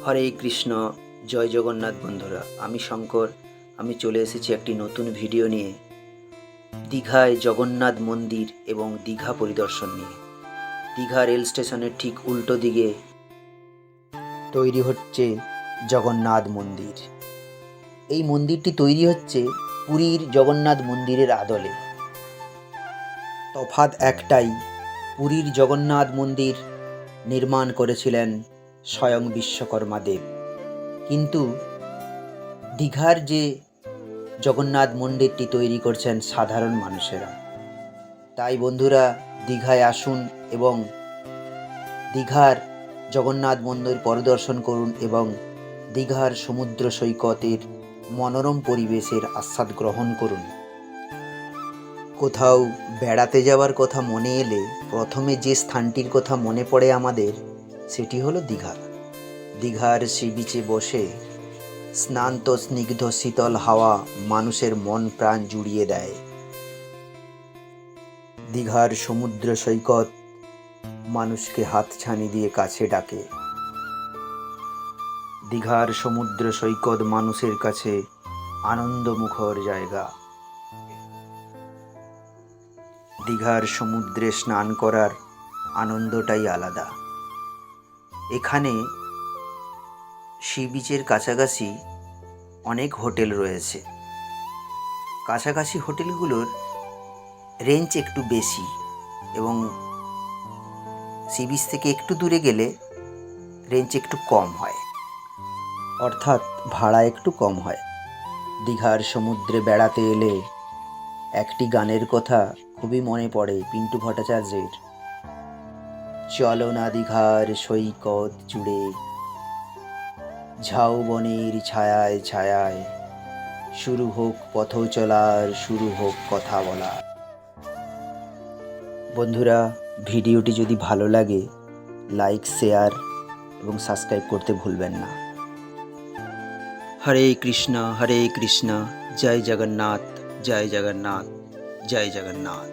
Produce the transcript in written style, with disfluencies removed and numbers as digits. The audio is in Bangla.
হরে কৃষ্ণ। জয় জগন্নাথ বন্ধুরা, আমি শঙ্কর। আমি চলে এসেছি একটি নতুন ভিডিও নিয়ে, দীঘায় জগন্নাথ মন্দির এবং দীঘা পরিদর্শন নিয়ে। দীঘা রেল স্টেশনের ঠিক উল্টো দিকে তৈরি হচ্ছে জগন্নাথ মন্দির। এই মন্দিরটি তৈরি হচ্ছে পুরীর জগন্নাথ মন্দিরের আদলে। তফাৎ একটাই, পুরীর জগন্নাথ মন্দির নির্মাণ করেছিলেন স্বয়ং বিশ্বকর্মা দেব, কিন্তু দীঘার যে জগন্নাথ মন্দিরটি তৈরি করছেন সাধারণ মানুষেরা। তাই বন্ধুরা, দীঘায় আসুন এবং দীঘার জগন্নাথ মন্দির পরিদর্শন করুন এবং দীঘার সমুদ্র সৈকতের মনোরম পরিবেশের আস্বাদ গ্রহণ করুন। কোথাও বেড়াতে যাওয়ার কথা মনে এলে প্রথমে যে স্থানটির কথা মনে পড়ে আমাদের, সেটি হলো দীঘা। দীঘার সি বিচে বসে স্নান্ত স্নিগ্ধ শীতল হাওয়া মানুষের মন প্রাণ জুড়িয়ে দেয়। দীঘার সমুদ্র সৈকত মানুষকে হাতছানি দিয়ে কাছে ডাকে। দীঘার সমুদ্র সৈকত মানুষের কাছে আনন্দমুখর জায়গা। দীঘার সমুদ্রে স্নান করার আনন্দটাই আলাদা। এখানে সি বিচের কাছাকাছি অনেক হোটেল রয়েছে। কাছাকাছি হোটেলগুলোর রেঞ্জ একটু বেশি এবং সি বিচ থেকে একটু দূরে গেলে রেঞ্জ একটু কম হয়, অর্থাৎ ভাড়া একটু কম হয়। দীঘার সমুদ্রে বেড়াতে এলে একটি গানের কথা খুবই মনে পড়ে পিন্টু ভট্টাচার্যের। চলো না দীঘার সৈকত জুড়ে, ঝাউবনের ছায়ায় ছায়ায়, শুরু হোক পথ চলার, শুরু হোক কথা বলা। বন্ধুরা, ভিডিওটি যদি ভালো লাগে লাইক, শেয়ার এবং সাবস্ক্রাইব করতে ভুলবেন না। হরে কৃষ্ণ, হরে কৃষ্ণ। জয় জগন্নাথ, জয় জগন্নাথ, জয় জগন্নাথ।